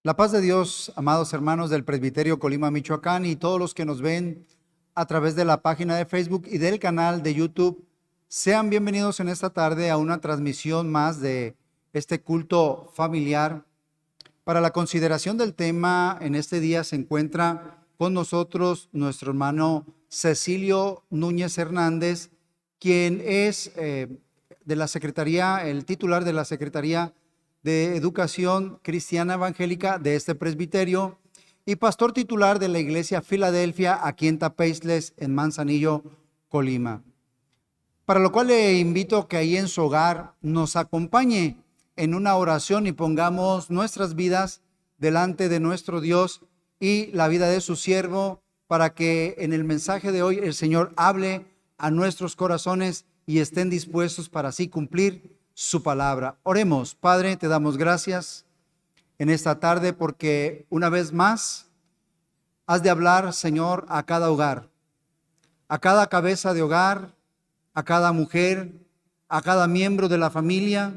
La paz de Dios, amados hermanos del Presbiterio Colima, Michoacán, y todos los que nos ven a través de la página de Facebook y del canal de YouTube, sean bienvenidos en esta tarde a una transmisión más de este culto familiar. Para la consideración del tema, en este día se encuentra con nosotros nuestro hermano Cecilio Núñez Hernández, quien es de la Secretaría, el titular de la Secretaría de Educación Cristiana Evangélica de este presbiterio y pastor titular de la Iglesia Filadelfia aquí en Tapeisles, en Manzanillo, Colima. Para lo cual le invito a que ahí en su hogar nos acompañe en una oración y pongamos nuestras vidas delante de nuestro Dios y la vida de su siervo, para que en el mensaje de hoy el Señor hable a nuestros corazones y estén dispuestos para así cumplir su palabra. Oremos. Padre, te damos gracias en esta tarde porque una vez más has de hablar, Señor, a cada hogar, a cada cabeza de hogar, a cada mujer, a cada miembro de la familia,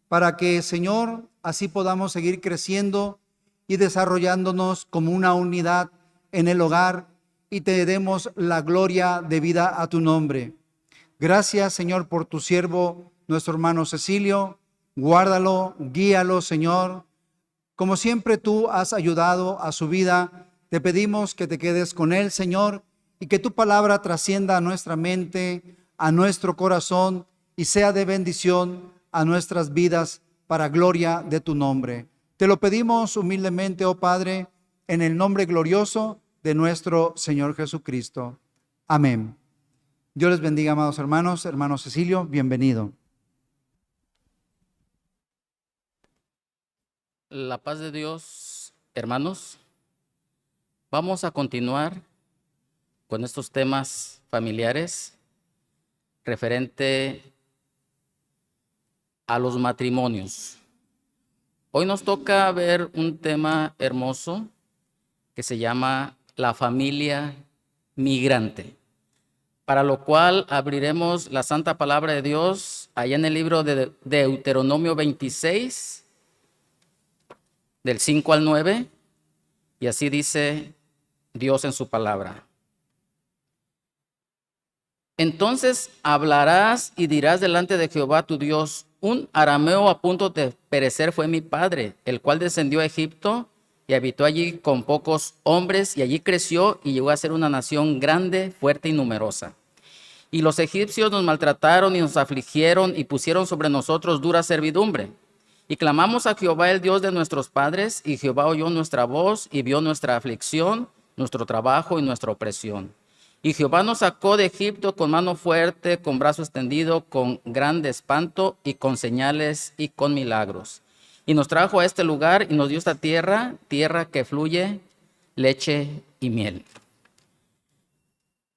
para que, Señor, así podamos seguir creciendo y desarrollándonos como una unidad en el hogar y te demos la gloria debida a tu nombre. Gracias, Señor, por tu siervo, nuestro hermano Cecilio. Guárdalo, guíalo, Señor. Como siempre tú has ayudado a su vida, te pedimos que te quedes con él, Señor, y que tu palabra trascienda a nuestra mente, a nuestro corazón y sea de bendición a nuestras vidas para gloria de tu nombre. Te lo pedimos humildemente, oh Padre, en el nombre glorioso de nuestro Señor Jesucristo. Amén. Dios les bendiga, amados hermanos. Hermano Cecilio, bienvenido. La paz de Dios, hermanos. Vamos a continuar con estos temas familiares referente a los matrimonios. Hoy nos toca ver un tema hermoso que se llama la familia migrante, para lo cual abriremos la santa palabra de Dios allá en el libro de Deuteronomio 26, del 5 al 9, y así dice Dios en su palabra. Entonces hablarás y dirás delante de Jehová tu Dios: un arameo a punto de perecer fue mi padre, el cual descendió a Egipto y habitó allí con pocos hombres, y allí creció y llegó a ser una nación grande, fuerte y numerosa. Y los egipcios nos maltrataron y nos afligieron y pusieron sobre nosotros dura servidumbre. Y clamamos a Jehová, el Dios de nuestros padres, y Jehová oyó nuestra voz y vio nuestra aflicción, nuestro trabajo y nuestra opresión. Y Jehová nos sacó de Egipto con mano fuerte, con brazo extendido, con grande espanto y con señales y con milagros. Y nos trajo a este lugar y nos dio esta tierra, tierra que fluye leche y miel.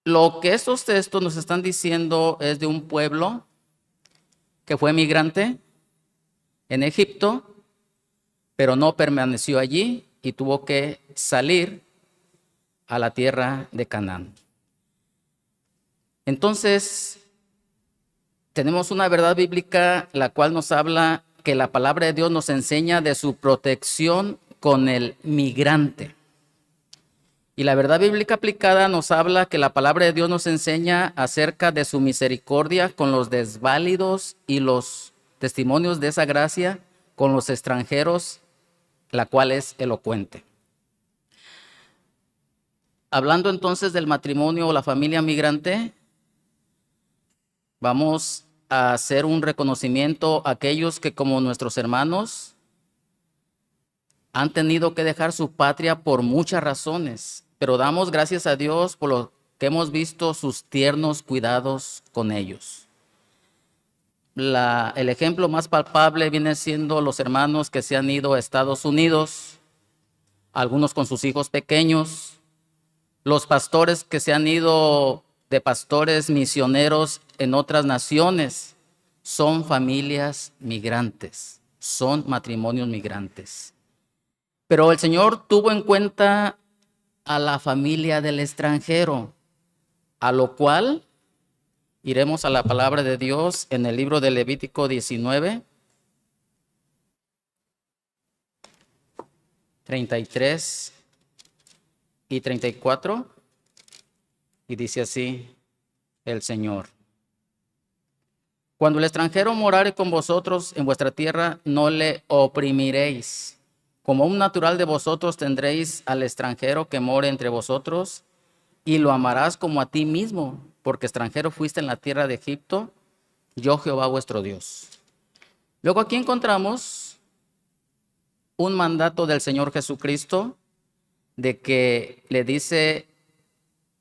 Lo que estos textos nos están diciendo es de un pueblo que fue migrante en Egipto, pero no permaneció allí y tuvo que salir a la tierra de Canaán. Entonces, tenemos una verdad bíblica la cual nos habla que la palabra de Dios nos enseña de su protección con el migrante. Y la verdad bíblica aplicada nos habla que la palabra de Dios nos enseña acerca de su misericordia con los desválidos y los testimonios de esa gracia con los extranjeros, la cual es elocuente. Hablando entonces del matrimonio o la familia migrante, vamos a hacer un reconocimiento a aquellos que, como nuestros hermanos, han tenido que dejar su patria por muchas razones, pero damos gracias a Dios por lo que hemos visto sus tiernos cuidados con ellos. El ejemplo más palpable viene siendo los hermanos que se han ido a Estados Unidos, algunos con sus hijos pequeños, los pastores que se han ido de pastores misioneros en otras naciones. Son familias migrantes, son matrimonios migrantes. Pero el Señor tuvo en cuenta a la familia del extranjero, a lo cual iremos a la palabra de Dios en el libro de Levítico 19. 33 y 34. Y dice así el Señor: cuando el extranjero morare con vosotros en vuestra tierra, no le oprimiréis. Como un natural de vosotros tendréis al extranjero que more entre vosotros, y lo amarás como a ti mismo, porque extranjero fuiste en la tierra de Egipto, yo Jehová vuestro Dios. Luego aquí encontramos un mandato del Señor Jesucristo de que le dice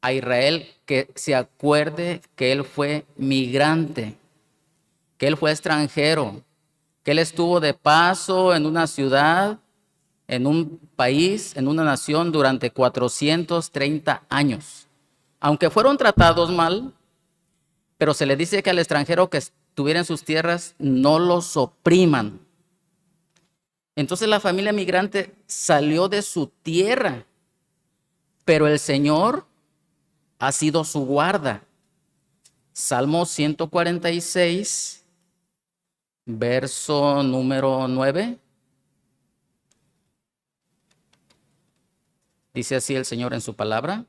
a Israel que se acuerde que él fue migrante, que él fue extranjero, que él estuvo de paso en una ciudad, en un país, en una nación durante 430 años. Aunque fueron tratados mal, pero se le dice que al extranjero que estuviera en sus tierras no los opriman. Entonces la familia migrante salió de su tierra, pero el Señor ha sido su guarda. Salmo 146, verso número 9. Dice así el Señor en su palabra: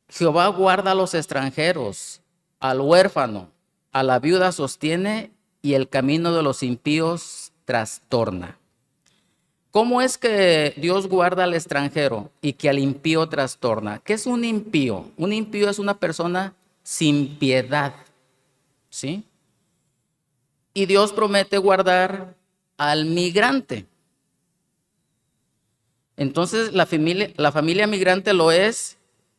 Jehová guarda a los extranjeros, al huérfano, a la viuda sostiene, y el camino de los impíos trastorna. ¿Cómo es que Dios guarda al extranjero y que al impío trastorna? ¿Qué es un impío? Un impío es una persona sin piedad, ¿sí? Y Dios promete guardar al migrante. Entonces la familia migrante lo es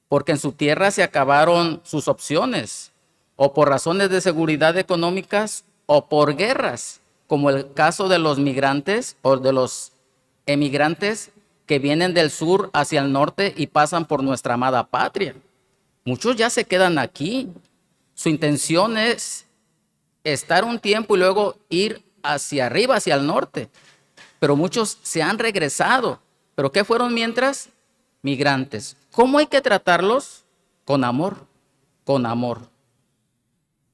porque en su tierra se acabaron sus opciones, o por razones de seguridad económicas, o por guerras, como el caso de los migrantes o de los emigrantes que vienen del sur hacia el norte y pasan por nuestra amada patria. Muchos ya se quedan aquí. Su intención es estar un tiempo y luego ir hacia arriba, hacia el norte. Pero muchos se han regresado. ¿Pero qué fueron mientras? Migrantes. ¿Cómo hay que tratarlos? Con amor, con amor.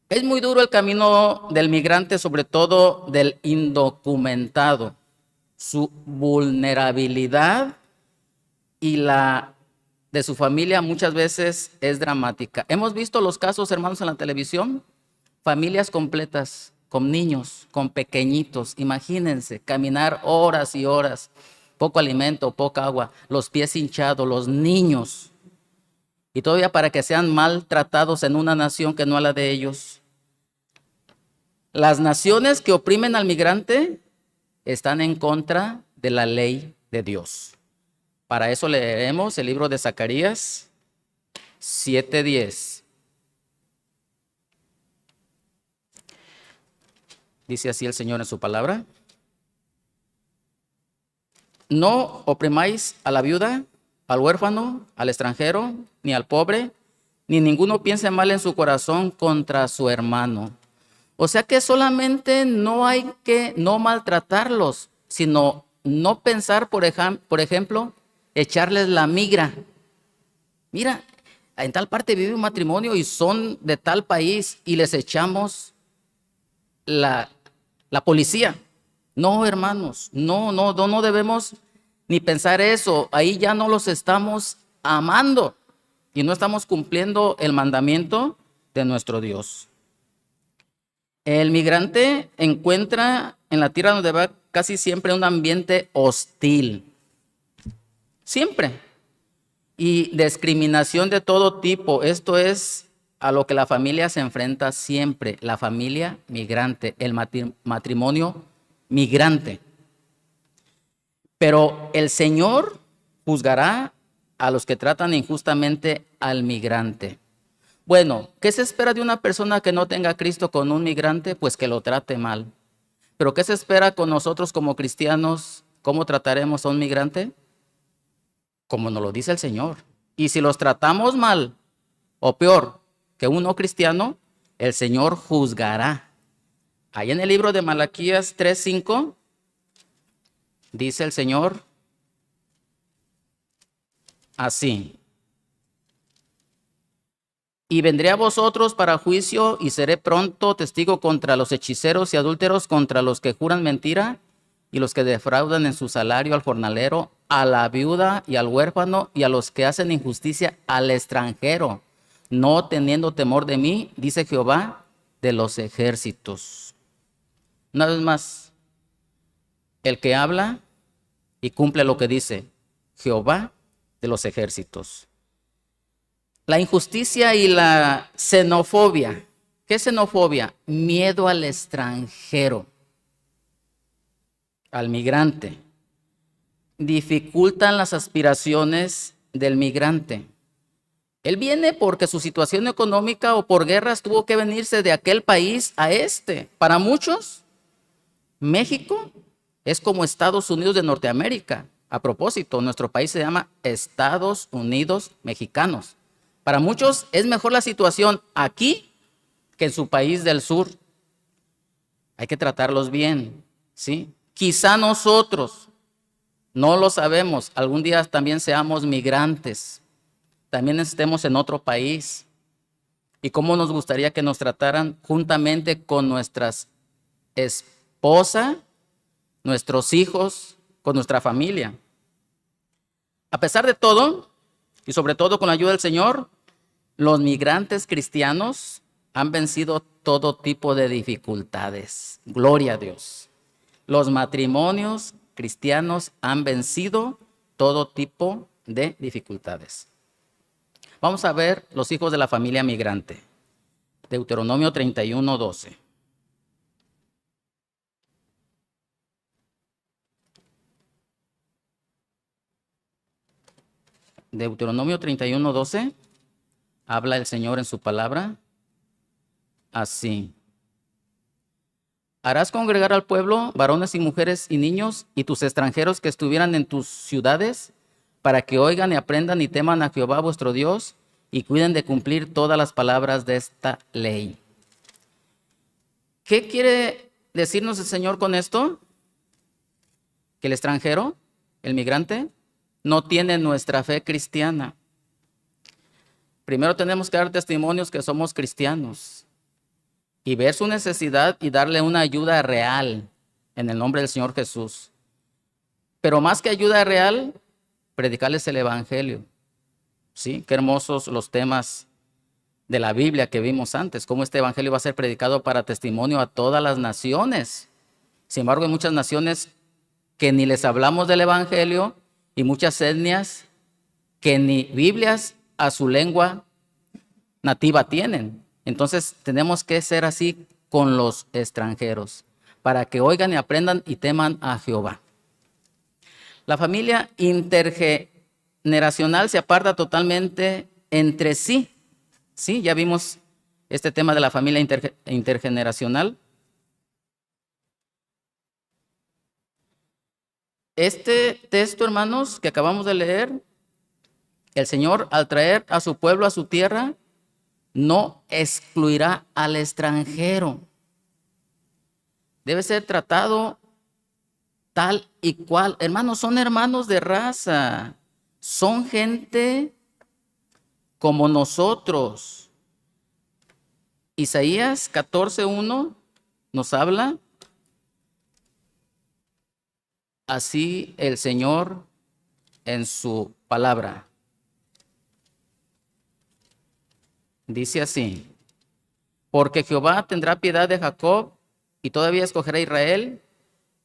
Es muy duro el camino del migrante, sobre todo del indocumentado. Su vulnerabilidad y la de su familia muchas veces es dramática. Hemos visto los casos, hermanos, en la televisión, familias completas, con niños, con pequeñitos. Imagínense, caminar horas y horas, poco alimento, poca agua, los pies hinchados, los niños. Y todavía para que sean maltratados en una nación que no es la de ellos. Las naciones que oprimen al migrante están en contra de la ley de Dios. Para eso leeremos el libro de Zacarías 7:10. Dice así el Señor en su palabra: no oprimáis a la viuda, al huérfano, al extranjero, ni al pobre, ni ninguno piense mal en su corazón contra su hermano. O sea que solamente no hay que no maltratarlos, sino no pensar, por ejemplo, echarles la migra. Mira, en tal parte vive un matrimonio y son de tal país y les echamos la policía. No, hermanos, no debemos ni pensar eso. Ahí ya no los estamos amando y no estamos cumpliendo el mandamiento de nuestro Dios. El migrante encuentra en la tierra donde va casi siempre un ambiente hostil. Siempre. Y discriminación de todo tipo. Esto es a lo que la familia se enfrenta siempre. La familia migrante, el matrimonio migrante. Pero el Señor juzgará a los que tratan injustamente al migrante. Bueno, ¿qué se espera de una persona que no tenga a Cristo con un migrante? Pues que lo trate mal. ¿Pero qué se espera con nosotros como cristianos? ¿Cómo trataremos a un migrante? Como nos lo dice el Señor. Y si los tratamos mal, o peor que un no cristiano, el Señor juzgará. Ahí en el libro de Malaquías 3:5, dice el Señor así: y vendré a vosotros para juicio y seré pronto testigo contra los hechiceros y adúlteros, contra los que juran mentira y los que defraudan en su salario al jornalero, a la viuda y al huérfano, y a los que hacen injusticia al extranjero, no teniendo temor de mí, dice Jehová de los ejércitos. Una vez más, el que habla y cumple lo que dice Jehová de los ejércitos. La injusticia y la xenofobia. ¿Qué es xenofobia? Miedo al extranjero, al migrante. Dificultan las aspiraciones del migrante. Él viene porque su situación económica o por guerras tuvo que venirse de aquel país a este. Para muchos, México es como Estados Unidos de Norteamérica. A propósito, nuestro país se llama Estados Unidos Mexicanos. Para muchos es mejor la situación aquí que en su país del sur. Hay que tratarlos bien, ¿sí? Quizá nosotros, no lo sabemos, algún día también seamos migrantes, también estemos en otro país. ¿Y cómo nos gustaría que nos trataran juntamente con nuestras esposas, nuestros hijos, con nuestra familia? A pesar de todo, y sobre todo con la ayuda del Señor, los migrantes cristianos han vencido todo tipo de dificultades. Gloria a Dios. Los matrimonios cristianos han vencido todo tipo de dificultades. Vamos a ver los hijos de la familia migrante. Deuteronomio 31:12. Deuteronomio 31:12. Habla el Señor en su palabra así. Harás congregar al pueblo, varones y mujeres y niños, y tus extranjeros que estuvieran en tus ciudades, para que oigan y aprendan y teman a Jehová vuestro Dios, y cuiden de cumplir todas las palabras de esta ley. ¿Qué quiere decirnos el Señor con esto? Que el extranjero, el migrante, no tiene nuestra fe cristiana. Primero tenemos que dar testimonios que somos cristianos y ver su necesidad y darle una ayuda real en el nombre del Señor Jesús. Pero más que ayuda real, predicarles el evangelio. ¿Sí? Qué hermosos los temas de la Biblia que vimos antes, cómo este evangelio va a ser predicado para testimonio a todas las naciones. Sin embargo, hay muchas naciones que ni les hablamos del evangelio y muchas etnias que ni Biblias a su lengua nativa tienen. Entonces tenemos que ser así con los extranjeros, para que oigan y aprendan y teman a Jehová. La familia intergeneracional se aparta totalmente entre sí. Sí, ya vimos este tema de la familia intergeneracional. Este texto, hermanos, que acabamos de leer, el Señor, al traer a su pueblo a su tierra, no excluirá al extranjero. Debe ser tratado tal y cual. Hermanos, son hermanos de raza. Son gente como nosotros. Isaías 14:1 nos habla. Así el Señor en su palabra. Dice así: porque Jehová tendrá piedad de Jacob y todavía escogerá a Israel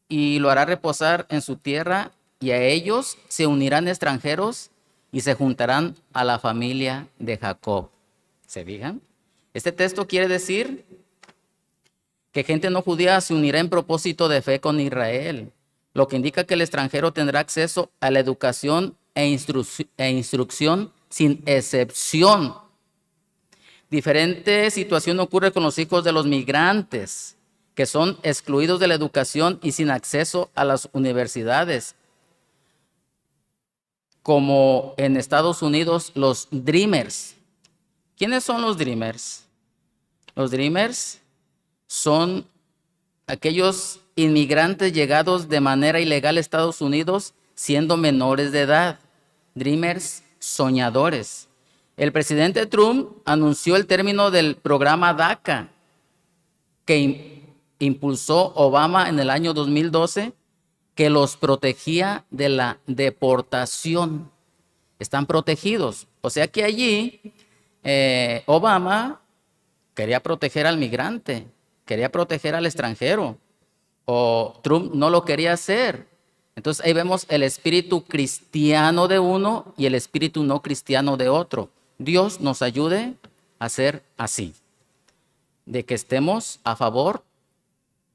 y lo hará reposar en su tierra, y a ellos se unirán extranjeros y se juntarán a la familia de Jacob. ¿Se fijan? Este texto quiere decir que gente no judía se unirá en propósito de fe con Israel, lo que indica que el extranjero tendrá acceso a la educación e instrucción sin excepción. Diferente situación ocurre con los hijos de los migrantes, que son excluidos de la educación y sin acceso a las universidades, como en Estados Unidos los Dreamers. ¿Quiénes son los Dreamers? Los Dreamers son aquellos inmigrantes llegados de manera ilegal a Estados Unidos siendo menores de edad. Dreamers, soñadores. El presidente Trump anunció el término del programa DACA que impulsó Obama en el año 2012 que los protegía de la deportación. Están protegidos. O sea que allí Obama quería proteger al migrante, quería proteger al extranjero, o Trump no lo quería hacer. Entonces ahí vemos el espíritu cristiano de uno y el espíritu no cristiano de otro. Dios nos ayude a ser así, de que estemos a favor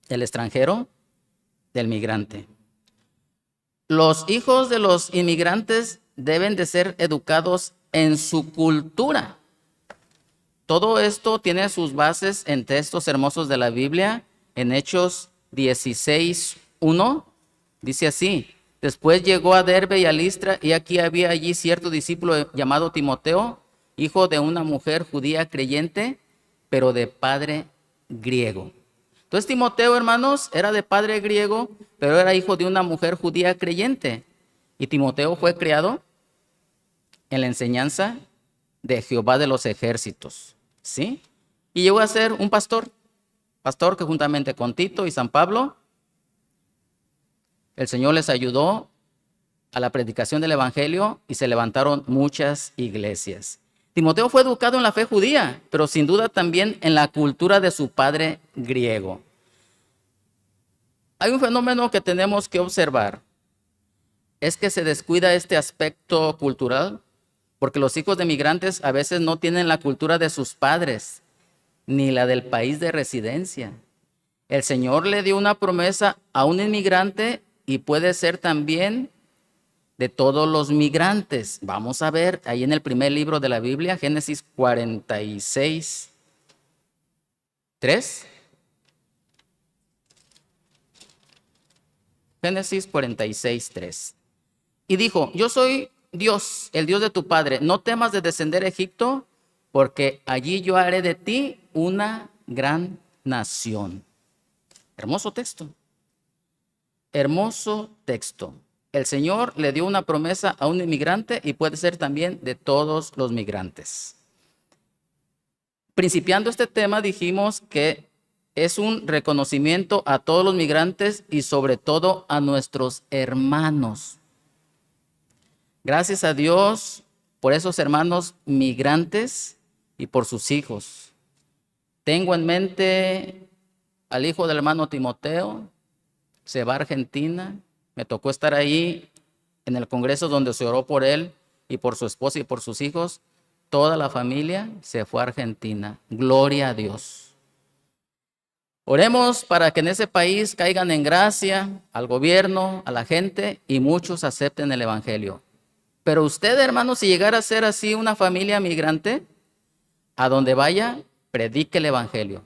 del extranjero, del migrante. Los hijos de los inmigrantes deben de ser educados en su cultura. Todo esto tiene sus bases en textos hermosos de la Biblia. En Hechos 16:1 dice así: después llegó a Derbe y a Listra, y aquí había allí cierto discípulo llamado Timoteo, hijo de una mujer judía creyente, pero de padre griego. Entonces Timoteo, hermanos, era de padre griego, pero era hijo de una mujer judía creyente. Y Timoteo fue criado en la enseñanza de Jehová de los ejércitos, ¿sí? Y llegó a ser un pastor que juntamente con Tito y San Pablo, el Señor les ayudó a la predicación del evangelio y se levantaron muchas iglesias. Timoteo fue educado en la fe judía, pero sin duda también en la cultura de su padre griego. Hay un fenómeno que tenemos que observar, es que se descuida este aspecto cultural, porque los hijos de migrantes a veces no tienen la cultura de sus padres, ni la del país de residencia. El Señor le dio una promesa a un inmigrante y puede ser también de todos los migrantes. Vamos a ver ahí en el primer libro de la Biblia, Génesis 46, 3. Génesis 46, 3. Y dijo: yo soy Dios, el Dios de tu padre. No temas de descender a Egipto, porque allí yo haré de ti una gran nación. Hermoso texto. Hermoso texto. El Señor le dio una promesa a un inmigrante y puede ser también de todos los migrantes. Principiando este tema, dijimos que es un reconocimiento a todos los migrantes y sobre todo a nuestros hermanos. Gracias a Dios por esos hermanos migrantes y por sus hijos. Tengo en mente al hijo del hermano Timoteo, se va a Argentina. Me tocó estar ahí en el congreso donde se oró por él y por su esposa y por sus hijos. Toda la familia se fue a Argentina. Gloria a Dios. Oremos para que en ese país caigan en gracia al gobierno, a la gente, y muchos acepten el evangelio. Pero usted, hermano, si llegara a ser así una familia migrante, a donde vaya, predique el evangelio.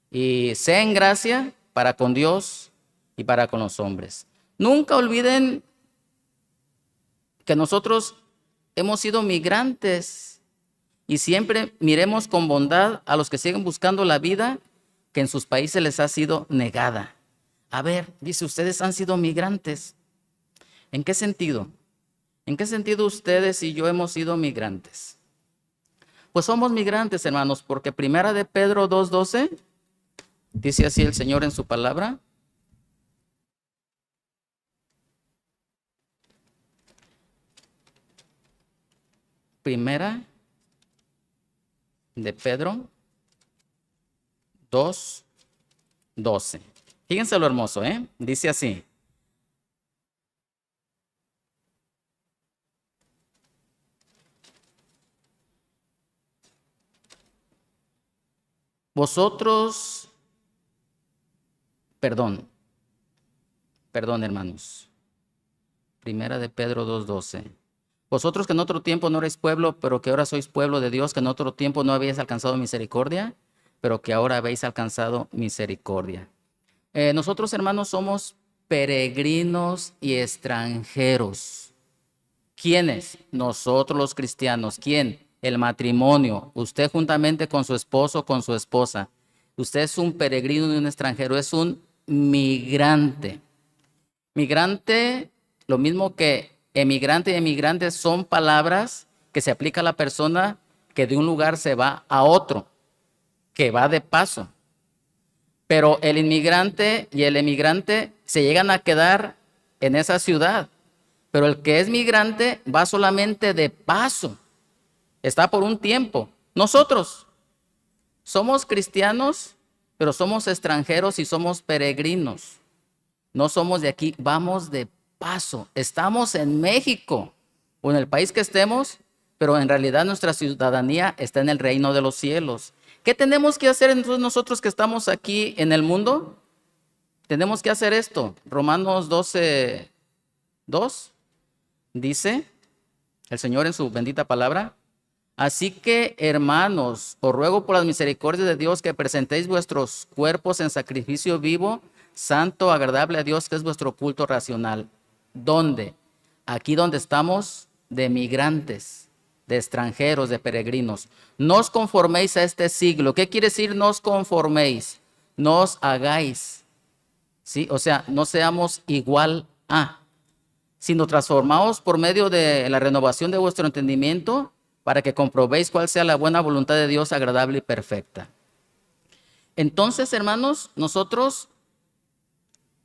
Y sea en gracia para con Dios y para con los hombres. Nunca olviden que nosotros hemos sido migrantes y siempre miremos con bondad a los que siguen buscando la vida que en sus países les ha sido negada. A ver, dice, ustedes han sido migrantes. ¿En qué sentido? ¿En qué sentido ustedes y yo hemos sido migrantes? Pues somos migrantes, hermanos, porque Primera de Pedro 2:12 dice así el Señor en su palabra. Primera de Pedro 2:12. Fíjense lo hermoso, Dice así. Vosotros, perdón hermanos. Primera de Pedro 2:12. Vosotros que en otro tiempo no erais pueblo, pero que ahora sois pueblo de Dios, que en otro tiempo no habéis alcanzado misericordia, pero que ahora habéis alcanzado misericordia. Nosotros, hermanos, somos peregrinos y extranjeros. ¿Quiénes? Nosotros los cristianos. ¿Quién? El matrimonio. Usted juntamente con su esposo, con su esposa. Usted es un peregrino y un extranjero, es un migrante. Migrante, lo mismo que emigrante y emigrante, son palabras que se aplica a la persona que de un lugar se va a otro, que va de paso. Pero el inmigrante y el emigrante se llegan a quedar en esa ciudad. Pero el que es migrante va solamente de paso, está por un tiempo. Nosotros somos cristianos, pero somos extranjeros y somos peregrinos. No somos de aquí, vamos de paso. Estamos en México o en el país que estemos, pero en realidad nuestra ciudadanía está en el reino de los cielos. ¿Qué tenemos que hacer entonces nosotros que estamos aquí en el mundo? Tenemos que hacer esto. Romanos 12:2 dice el Señor en su bendita palabra: así que, hermanos, os ruego por las misericordias de Dios que presentéis vuestros cuerpos en sacrificio vivo, santo, agradable a Dios, que es vuestro culto racional. ¿Dónde? Aquí donde estamos, de migrantes, de extranjeros, de peregrinos. No os conforméis a este siglo. ¿Qué quiere decir no os conforméis? No os hagáis. ¿Sí? O sea, no seamos igual a, sino transformaos por medio de la renovación de vuestro entendimiento, para que comprobéis cuál sea la buena voluntad de Dios, agradable y perfecta. Entonces, hermanos, nosotros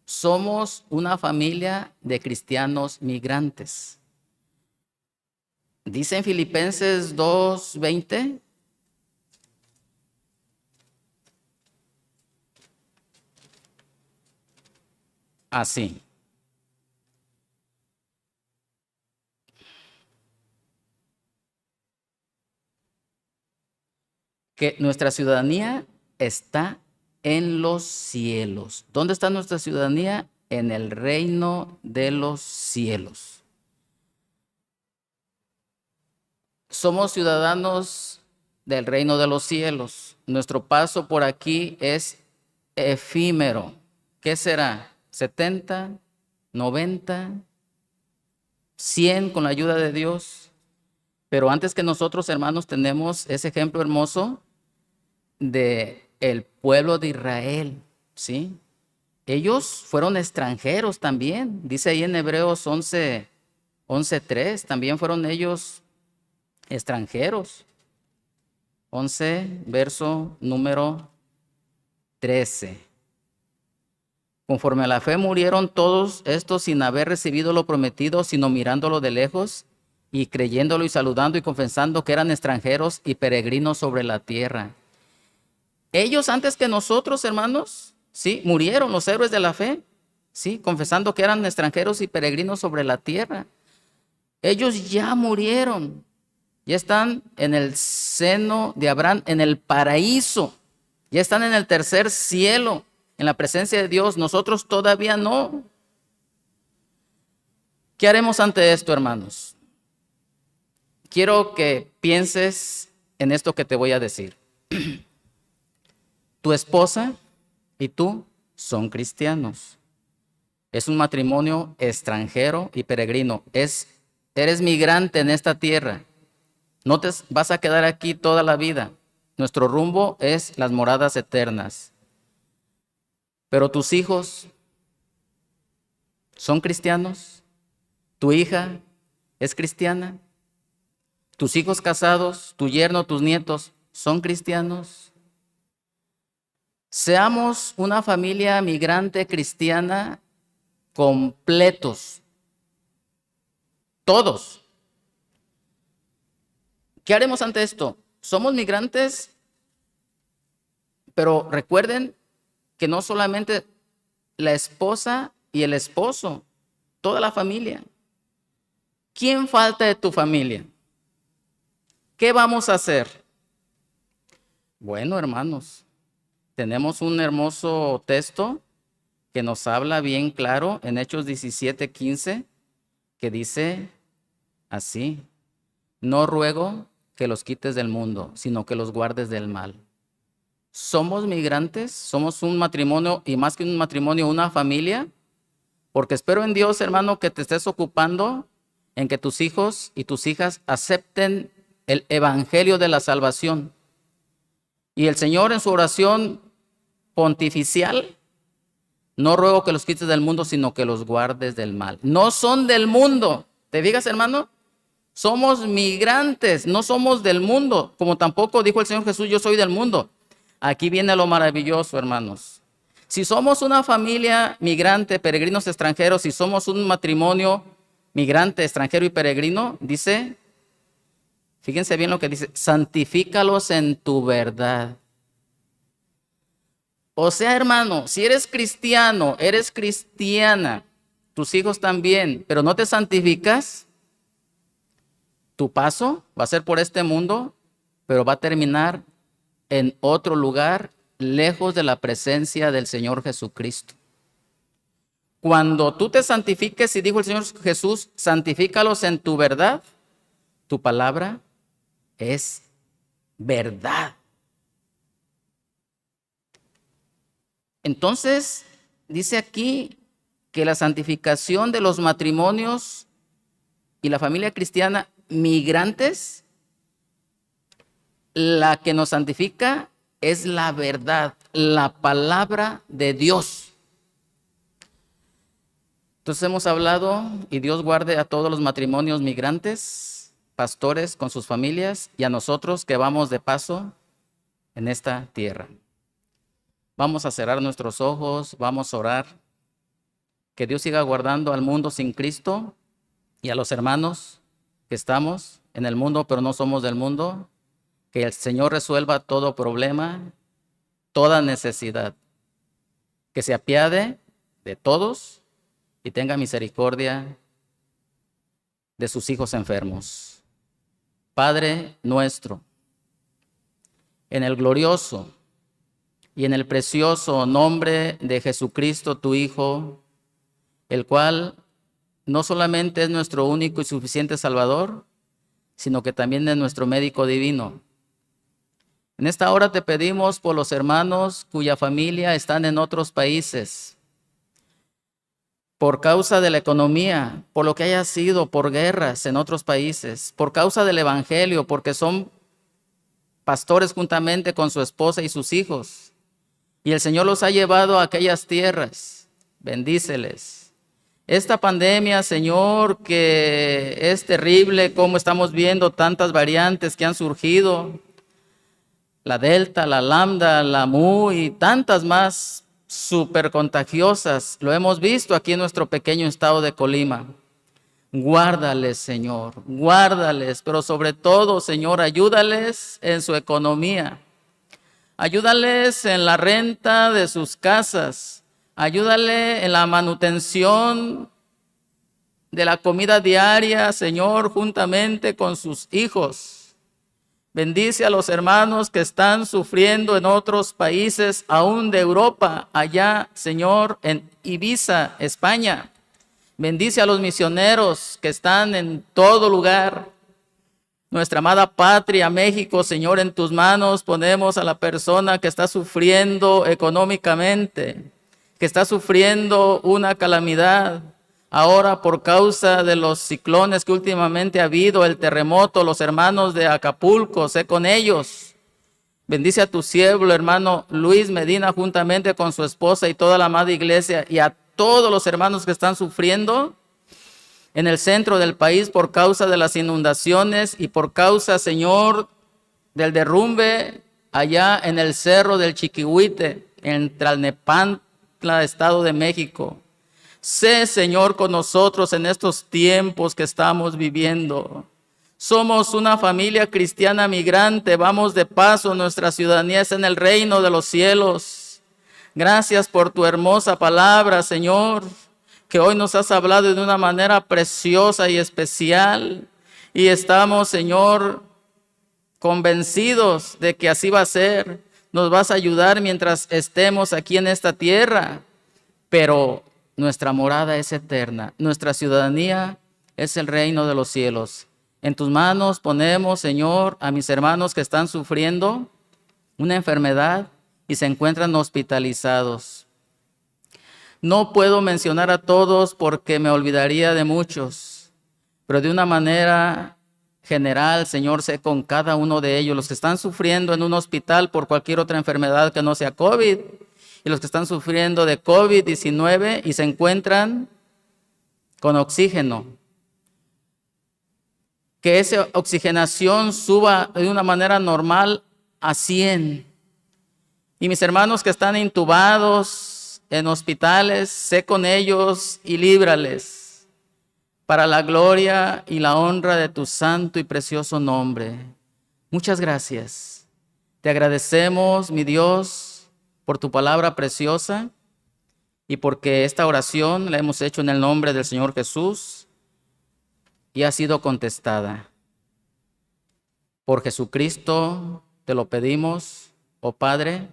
somos una familia de cristianos migrantes. Dice en Filipenses 2:20. Así. Que nuestra ciudadanía está en los cielos. ¿Dónde está nuestra ciudadanía? En el reino de los cielos. Somos ciudadanos del reino de los cielos. Nuestro paso por aquí es efímero. ¿Qué será? 70, 90, 100 con la ayuda de Dios. Pero antes que nosotros, hermanos, tenemos ese ejemplo hermoso de el pueblo de Israel, ¿sí? Ellos fueron extranjeros también. Dice ahí en Hebreos 11:3, también fueron ellos extranjeros. 11, verso número 13. Conforme a la fe murieron todos estos sin haber recibido lo prometido, sino mirándolo de lejos y creyéndolo y saludando y confesando que eran extranjeros y peregrinos sobre la tierra. Ellos antes que nosotros, hermanos, sí, murieron los héroes de la fe, sí, confesando que eran extranjeros y peregrinos sobre la tierra. Ellos ya murieron, ya están en el seno de Abraham, en el paraíso, ya están en el tercer cielo, en la presencia de Dios. Nosotros todavía no. ¿Qué haremos ante esto, hermanos? Quiero que pienses en esto que te voy a decir. Tu esposa y tú son cristianos. Es un matrimonio extranjero y peregrino. Eres migrante en esta tierra. No te vas a quedar aquí toda la vida. Nuestro rumbo es las moradas eternas. Pero tus hijos son cristianos. Tu hija es cristiana. Tus hijos casados, tu yerno, tus nietos son cristianos. Seamos una familia migrante cristiana completos. Todos. ¿Qué haremos ante esto? Somos migrantes, pero recuerden que no solamente la esposa y el esposo, toda la familia. ¿Quién falta de tu familia? ¿Qué vamos a hacer? Bueno, hermanos, tenemos un hermoso texto que nos habla bien claro en Hechos 17:15, que dice así: no ruego que los quites del mundo, sino que los guardes del mal. Somos migrantes, somos un matrimonio, y más que un matrimonio, una familia, porque espero en Dios, hermano, que te estés ocupando en que tus hijos y tus hijas acepten el evangelio de la salvación. Y el Señor en su oración pontificial: no ruego que los quites del mundo, sino que los guardes del mal. No son del mundo. ¿Te fijas, hermano? Somos migrantes, no somos del mundo, como tampoco dijo el Señor Jesús: yo soy del mundo. Aquí viene lo maravilloso, hermanos. Si somos una familia migrante, peregrinos extranjeros, si somos un matrimonio migrante, extranjero y peregrino, dice, fíjense bien lo que dice, santifícalos en tu verdad. O sea, hermano, si eres cristiano, eres cristiana, tus hijos también, pero no te santificas, tu paso va a ser por este mundo, pero va a terminar en otro lugar, lejos de la presencia del Señor Jesucristo. Cuando tú te santifiques, y dijo el Señor Jesús, santifícalos en tu verdad, tu palabra es verdad. Entonces, dice aquí que la santificación de los matrimonios y la familia cristiana migrantes, la que nos santifica es la verdad, la palabra de Dios. Entonces hemos hablado, y Dios guarde a todos los matrimonios migrantes, pastores con sus familias, y a nosotros que vamos de paso en esta tierra. Vamos a cerrar nuestros ojos, vamos a orar. Que Dios siga guardando al mundo sin Cristo y a los hermanos que estamos en el mundo, pero no somos del mundo. Que el Señor resuelva todo problema, toda necesidad. Que se apiade de todos y tenga misericordia de sus hijos enfermos. Padre nuestro, en el glorioso y en el precioso nombre de Jesucristo, tu Hijo, el cual no solamente es nuestro único y suficiente Salvador, sino que también es nuestro médico divino. En esta hora te pedimos por los hermanos cuya familia están en otros países, por causa de la economía, por lo que haya sido, por guerras en otros países, por causa del evangelio, porque son pastores juntamente con su esposa y sus hijos. Y el Señor los ha llevado a aquellas tierras. Bendíceles. Esta pandemia, Señor, que es terrible, como estamos viendo tantas variantes que han surgido. La Delta, la Lambda, la Mu y tantas más súper contagiosas. Lo hemos visto aquí en nuestro pequeño estado de Colima. Guárdales, Señor, guárdales, pero sobre todo, Señor, ayúdales en su economía. Ayúdales en la renta de sus casas. Ayúdale en la manutención de la comida diaria, Señor, juntamente con sus hijos. Bendice a los hermanos que están sufriendo en otros países, aún de Europa, allá, Señor, en Ibiza, España. Bendice a los misioneros que están en todo lugar. Nuestra amada patria, México, Señor, en tus manos ponemos a la persona que está sufriendo económicamente, que está sufriendo una calamidad. Ahora, por causa de los ciclones que últimamente ha habido, el terremoto, los hermanos de Acapulco, sé con ellos. Bendice a tu siervo, hermano Luis Medina, juntamente con su esposa y toda la amada iglesia, y a todos los hermanos que están sufriendo en el centro del país por causa de las inundaciones y por causa, Señor, del derrumbe allá en el cerro del Chiquihuite, en Tlalnepantla, Estado de México. Sé, Señor, con nosotros en estos tiempos que estamos viviendo. Somos una familia cristiana migrante, vamos de paso, nuestra ciudadanía es en el reino de los cielos. Gracias por tu hermosa palabra, Señor, que hoy nos has hablado de una manera preciosa y especial. Y estamos, Señor, convencidos de que así va a ser. Nos vas a ayudar mientras estemos aquí en esta tierra, pero nuestra morada es eterna, nuestra ciudadanía es el reino de los cielos. En tus manos ponemos, Señor, a mis hermanos que están sufriendo una enfermedad y se encuentran hospitalizados. No puedo mencionar a todos porque me olvidaría de muchos, pero de una manera general, Señor, sé con cada uno de ellos, los que están sufriendo en un hospital por cualquier otra enfermedad que no sea COVID, y los que están sufriendo de COVID-19 y se encuentran con oxígeno. Que esa oxigenación suba de una manera normal a 100. Y mis hermanos que están intubados, en hospitales, sé con ellos y líbrales, para la gloria y la honra de tu santo y precioso nombre. Muchas gracias. Te agradecemos, mi Dios, por tu palabra preciosa y porque esta oración la hemos hecho en el nombre del Señor Jesús y ha sido contestada. Por Jesucristo te lo pedimos, oh Padre.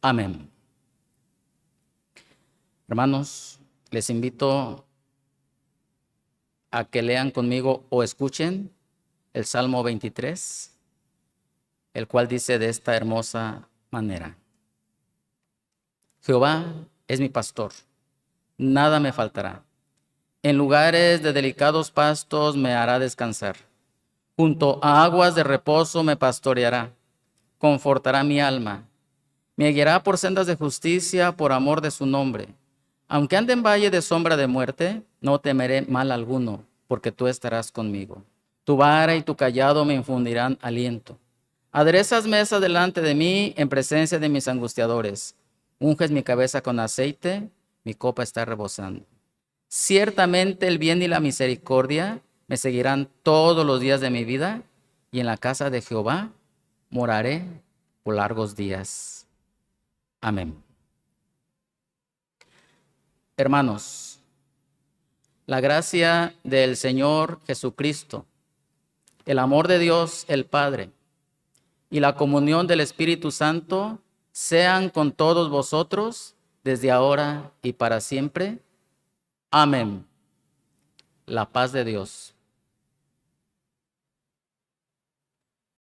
Amén. Hermanos, les invito a que lean conmigo o escuchen el Salmo 23, el cual dice de esta hermosa manera: Jehová es mi pastor, nada me faltará. En lugares de delicados pastos me hará descansar. Junto a aguas de reposo me pastoreará, confortará mi alma. Me guiará por sendas de justicia por amor de su nombre. Aunque ande en valle de sombra de muerte, no temeré mal alguno, porque tú estarás conmigo. Tu vara y tu cayado me infundirán aliento. Aderezas mesa delante de mí en presencia de mis angustiadores. Unges mi cabeza con aceite, mi copa está rebosando. Ciertamente el bien y la misericordia me seguirán todos los días de mi vida, y en la casa de Jehová moraré por largos días. Amén. Hermanos, la gracia del Señor Jesucristo, el amor de Dios el Padre y la comunión del Espíritu Santo sean con todos vosotros desde ahora y para siempre. Amén. La paz de Dios,